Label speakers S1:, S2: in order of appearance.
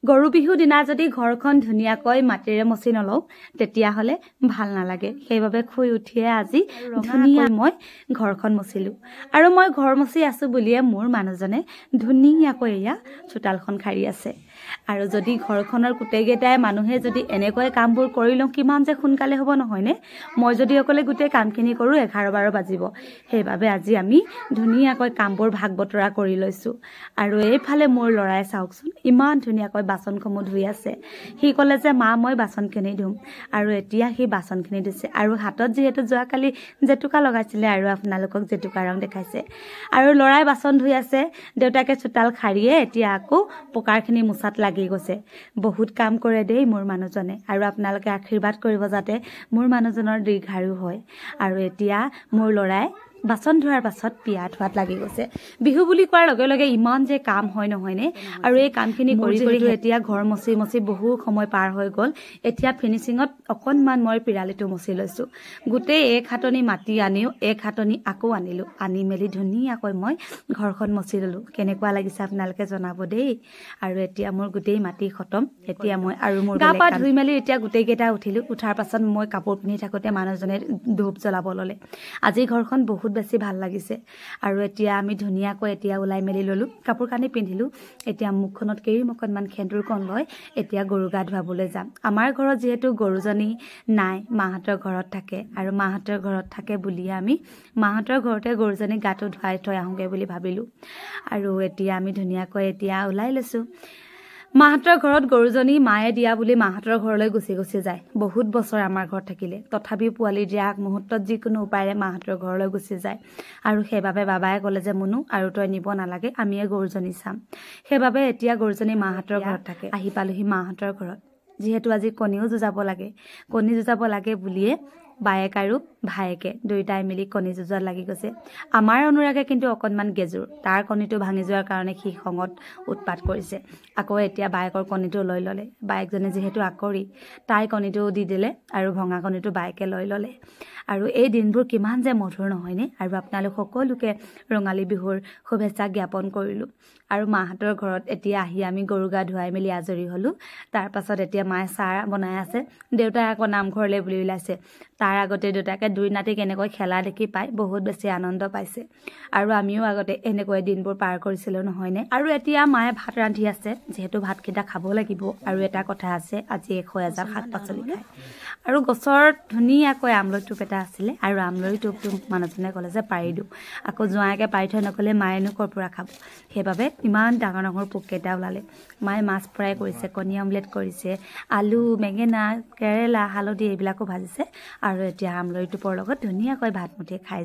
S1: গৰু বিহু দিনা যদি ঘৰখন ধুনীয়াকৈ মাটিৰে মচি নলওঁ তেতিয়া হলে ভাল নালাগে সেইবাবে খুই উঠিয়ে আজি ধুনীয়া মই ঘৰখন মচিলো আৰু মই ঘৰ মচি আছো বুলিয়ে মোৰ মানুহজনে ধুনীয়াকৈ এয়া চোতালখন খাৰি আছে আৰু যদি ঘৰখনৰ গোটেইকেইটাই মানুহে যদি এনেকৈ কামবোৰ কৰি লওঁ কিমান যে সোনকালে হ'ব নহয়নে মই যদি অকলে গোটেই কামখিনি কৰোঁ 11-12 বাজিব সেইবাবে আজি আমি ধুনীয়াকৈ কামবোৰ ভাগ বতৰা কৰি লৈছো আৰু এইফালে মোৰ লৰাই চাওকচোন ইমান ধুনীয়াকৈ বাচনসমূহ ধুই আছে সি ক'লে যে মা মই বাচনখিনি ধুম আৰু এতিয়া সি বাচনখিনি দিছে আৰু হাতত যিহেতু যোৱাকালি জেতুকা লগাইছিলে আৰু আপোনালোকক জেতুকা ৰং দেখাইছে আৰু লৰাই বাচন ধুই আছে দেউতাকে চোতাল খাৰিয়ে এতিয়া আকৌ পকাৰখিনি মুছাত লাগি গৈছে বহুত কাম কৰে দেই মোৰ মানুহজনে আৰু আপোনালোকে আশীৰ্বাদ কৰিব যাতে মোৰ মানুহজনৰ দীৰ্ঘায়ু হয় আৰু এতিয়া মোৰ লৰাই বাচন ধোৱাৰ পাছত পিয়া ধোৱাত লাগি গৈছে বিহু বুলি কোৱাৰ লগে লগে ইমান যে কাম হয় নহয়নে আৰু এই কামখিনি কৰি কৰি এতিয়া ঘৰ মচি মচি বহু সময় পাৰ হৈ গ'ল এতিয়া ফিনিচিঙত অকণমান মই পিৰালিটো মচি লৈছো গোটেই এক হাতনি মাটি আনিও এক হাতনি আকৌ আনিলো আনি মেলি ধুনীয়াকৈ মই ঘৰখন মচি ললো কেনেকুৱা লাগিছে আপোনালোকে জনাব দেই আৰু এতিয়া মোৰ গোটেই মাটি খতম এতিয়া মই আৰু মোৰ গা পা ধুই মেলি এতিয়া গোটেইকেইটা উঠিলো উঠাৰ পাছত মই কাপোৰ পিন্ধি থাকোতে মানুহজনে ধূপ জ্বলাব ললে আজি ঘৰখন বহুত বেছি ভাল লাগিছে আৰু এতিয়া আমি ধুনীয়াকৈ এতিয়া ওলাই মেলি ললো কাপোৰ কানি পিন্ধিলো এতিয়া মুখখনত কেইমকনমান খেন্দুৰ কণ লৈ এতিয়া গৰু গা ধুৱাবলৈ যাম আমাৰ ঘৰত যিহেতু গৰুজনী নাই মাহঁতৰ ঘৰত থাকে আৰু মাহঁতৰ ঘৰত থাকে বুলি আমি মাহঁতৰ ঘৰতে গৰুজনী গাটো ধুৱাই থৈ আহোঁগে বুলি ভাবিলো আৰু এতিয়া আমি ধুনীয়াকৈ এতিয়া ওলাই লৈছো মাহঁতৰ ঘৰত গৰুজনী মায়ে দিয়া বুলি মাহঁতৰ ঘৰলৈ গুচি যায় বহুত বছৰ আমাৰ ঘৰত থাকিলে তথাপিও পোৱালি দিয়া মুহূৰ্তত যিকোনো উপায়েৰে মাহঁতৰ ঘৰলৈ গুচি যায় আৰু সেইবাবে বাবাই ক'লে যে মুনু আৰু তই নিব নালাগে আমিয়ে গৰুজনী চাম সেইবাবে এতিয়া গৰুজনী মাহঁতৰ ঘৰত থাকে আহি পালোহি মাহঁতৰ ঘৰত যিহেতু আজি কণীও যুঁজাব লাগে বুলিয়ে বায়েক আৰু ভায়েকে দুইটাই মিলি কণী যুঁজত লাগি গৈছে আমাৰ অনুৰাগে কিন্তু অকণমান গেজুৰ তাৰ কণীটো ভাঙি যোৱাৰ কাৰণে সি খঙত উৎপাত কৰিছে আকৌ এতিয়া বায়েকৰ কণীটো লৈ ল'লে বায়েকজনে যিহেতু আকৰি তাই কণীটো দি দিলে আৰু ভঙা কণীটো বায়েকে লৈ ল'লে আৰু এই দিনবোৰ কিমান যে মধুৰ নহয়নে আৰু আপোনালোক সকলোকে ৰঙালী বিহুৰ শুভেচ্ছা জ্ঞাপন কৰিলো আৰু মাহঁতৰ ঘৰত এতিয়া আহি আমি গৰু গা ধুৱাই মেলি আজৰি হলো তাৰ পাছত এতিয়া মায়ে চাহ বনাই আছে দেউতাই আকৌ নামঘৰলৈ বুলি ওলাইছে তাৰ আগতে দেউতাকে দুই নাতি কেনেকৈ খেলা দেখি পাই বহুত বেছি আনন্দ পাইছে আৰু আমিও আগতে এনেকৈ দিনবোৰ পাৰ কৰিছিলো নহয়নে আৰু এতিয়া মায়ে ভাত ৰান্ধি আছে যিহেতু ভাতকেইটা খাব লাগিব আৰু এটা কথা আছে আজি 100,000 শাক পাচলি খায় আৰু গছৰ ধুনীয়াকৈ আমলৰি টোপ এটা আছিলে আৰু আমলৰি টোপটো মানুহজনে ক'লে যে পাৰি দিওঁ আকৌ জোঁৱাইকে পাৰি থৈ নকলে মায়েনো ক'ৰ পৰা খাব সেইবাবে ইমান ডাঙৰ ডাঙৰ পোককেইটা ওলালে মায়ে মাছ ফ্ৰাই কৰিছে কণী অমলেট কৰিছে আলু বেঙেনা কেৰেলা হালধি এইবিলাকো ভাজিছে আৰু এতিয়া আমলৰি টোপৰ লগত ধুনীয়াকৈ ভাত মুঠি খাই